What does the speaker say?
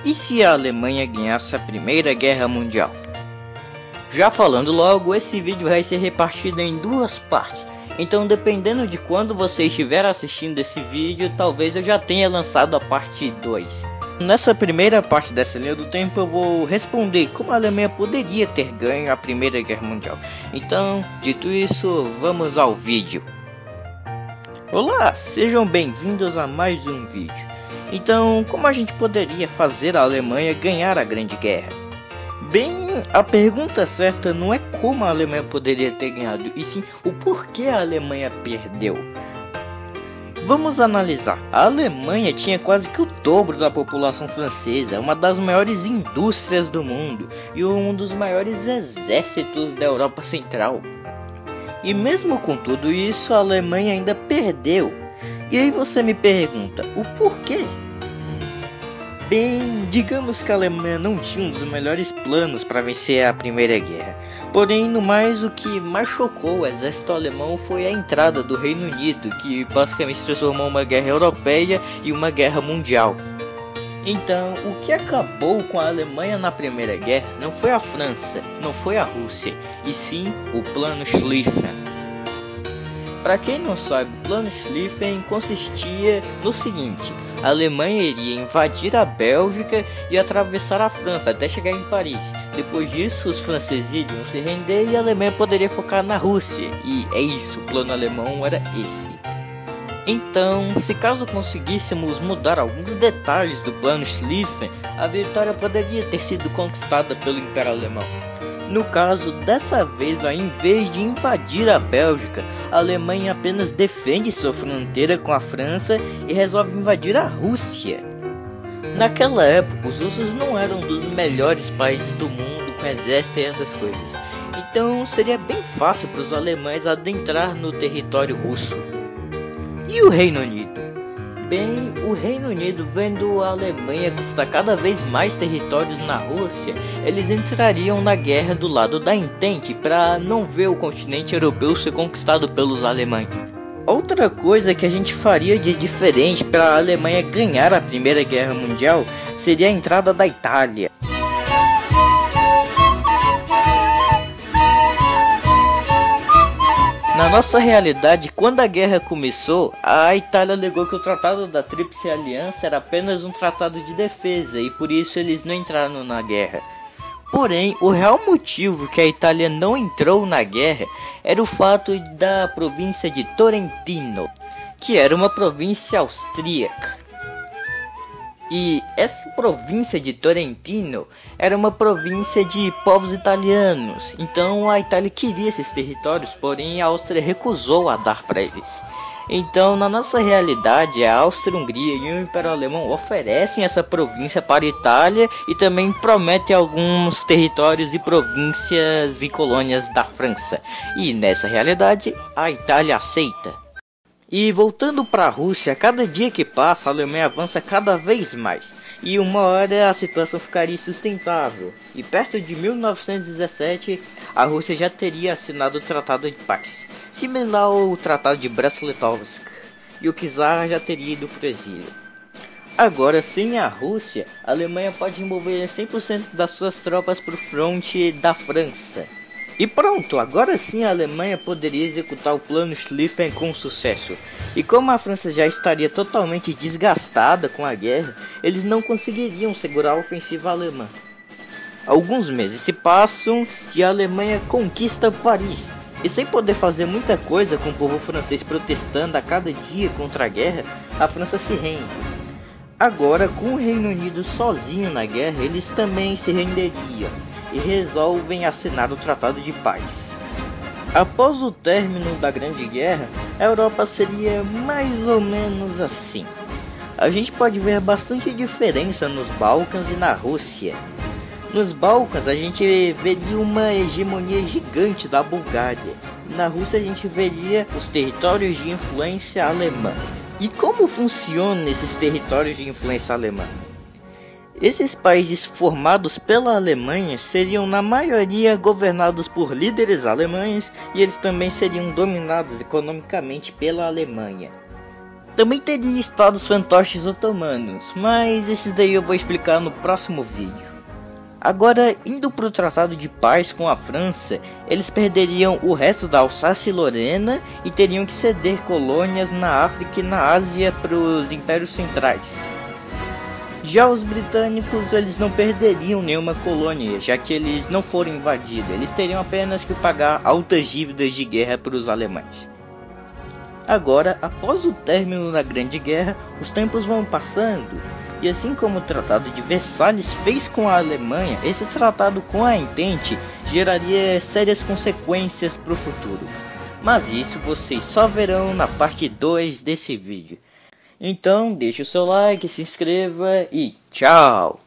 E se a Alemanha ganhasse a Primeira Guerra Mundial? Já falando logo, esse vídeo vai ser repartido em duas partes. Então, dependendo de quando você estiver assistindo esse vídeo, talvez eu já tenha lançado a parte 2. Nessa primeira parte dessa linha do tempo, eu vou responder como a Alemanha poderia ter ganho a Primeira Guerra Mundial. Então, dito isso, vamos ao vídeo. Olá, sejam bem-vindos a mais um vídeo. Então, como a gente poderia fazer a Alemanha ganhar a Grande Guerra? Bem, a pergunta certa não é como a Alemanha poderia ter ganhado, e sim o porquê a Alemanha perdeu. Vamos analisar. A Alemanha tinha quase que o dobro da população francesa, uma das maiores indústrias do mundo e um dos maiores exércitos da Europa Central. E mesmo com tudo isso, a Alemanha ainda perdeu. E aí você me pergunta, o porquê? Bem, digamos que a Alemanha não tinha um dos melhores planos para vencer a Primeira Guerra. Porém, no mais, o que mais chocou o exército alemão foi a entrada do Reino Unido, que basicamente se transformou uma guerra europeia e uma guerra mundial. Então, o que acabou com a Alemanha na Primeira Guerra não foi a França, não foi a Rússia, e sim o Plano Schlieffen. Para quem não sabe, o Plano Schlieffen consistia no seguinte: a Alemanha iria invadir a Bélgica e atravessar a França até chegar em Paris. Depois disso, os franceses iriam se render e a Alemanha poderia focar na Rússia. E é isso, o plano alemão era esse. Então, se caso conseguíssemos mudar alguns detalhes do Plano Schlieffen, a vitória poderia ter sido conquistada pelo Império Alemão. No caso, dessa vez, ao invés de invadir a Bélgica, a Alemanha apenas defende sua fronteira com a França e resolve invadir a Rússia. Naquela época, os russos não eram um dos melhores países do mundo com exército e essas coisas. Então, seria bem fácil para os alemães adentrar no território russo. E o Reino Unido? Bem, o Reino Unido, vendo a Alemanha conquistar cada vez mais territórios na Rússia, eles entrariam na guerra do lado da Entente para não ver o continente europeu ser conquistado pelos alemães. Outra coisa que a gente faria de diferente para a Alemanha ganhar a Primeira Guerra Mundial seria a entrada da Itália. Na nossa realidade, quando a guerra começou, a Itália alegou que o Tratado da Tríplice Aliança era apenas um tratado de defesa e por isso eles não entraram na guerra. Porém, o real motivo que a Itália não entrou na guerra era o fato da província de Trentino, que era uma província austríaca. E essa província de Trentino era uma província de povos italianos, então a Itália queria esses territórios, porém a Áustria recusou a dar para eles. Então, na nossa realidade, a Áustria-Hungria e o Império Alemão oferecem essa província para a Itália e também prometem alguns territórios e províncias e colônias da França. E nessa realidade, a Itália aceita. E voltando para a Rússia, cada dia que passa a Alemanha avança cada vez mais, e uma hora a situação ficaria insustentável, e perto de 1917 a Rússia já teria assinado o Tratado de Paz, similar ao Tratado de Brest-Litovsk, e o czar já teria ido para o exílio. Agora, sem a Rússia, a Alemanha pode envolver 100% das suas tropas para o fronte da França. E pronto, agora sim a Alemanha poderia executar o Plano Schlieffen com sucesso. E como a França já estaria totalmente desgastada com a guerra, eles não conseguiriam segurar a ofensiva alemã. Alguns meses se passam e a Alemanha conquista Paris. E sem poder fazer muita coisa com o povo francês protestando a cada dia contra a guerra, a França se rende. Agora, com o Reino Unido sozinho na guerra, eles também se renderiam e resolvem assinar o Tratado de Paz. Após o término da Grande Guerra, a Europa seria mais ou menos assim. A gente pode ver bastante diferença nos Balcãs e na Rússia. Nos Balcãs a gente veria uma hegemonia gigante da Bulgária. Na Rússia a gente veria os territórios de influência alemã. E como funcionam esses territórios de influência alemã? Esses países formados pela Alemanha seriam na maioria governados por líderes alemães e eles também seriam dominados economicamente pela Alemanha. também teria estados fantoches otomanos, mas esses daí eu vou explicar no próximo vídeo. Agora, indo para o Tratado de Paz com a França, eles perderiam o resto da Alsácia e Lorena e teriam que ceder colônias na África e na Ásia para os impérios centrais. Já os britânicos, eles não perderiam nenhuma colônia, já que eles não foram invadidos, eles teriam apenas que pagar altas dívidas de guerra para os alemães. Agora, após o término da Grande Guerra, os tempos vão passando. E assim como o Tratado de Versalhes fez com a Alemanha, esse tratado com a Entente geraria sérias consequências para o futuro. Mas isso vocês só verão na parte 2 desse vídeo. Então deixe o seu like, se inscreva e tchau!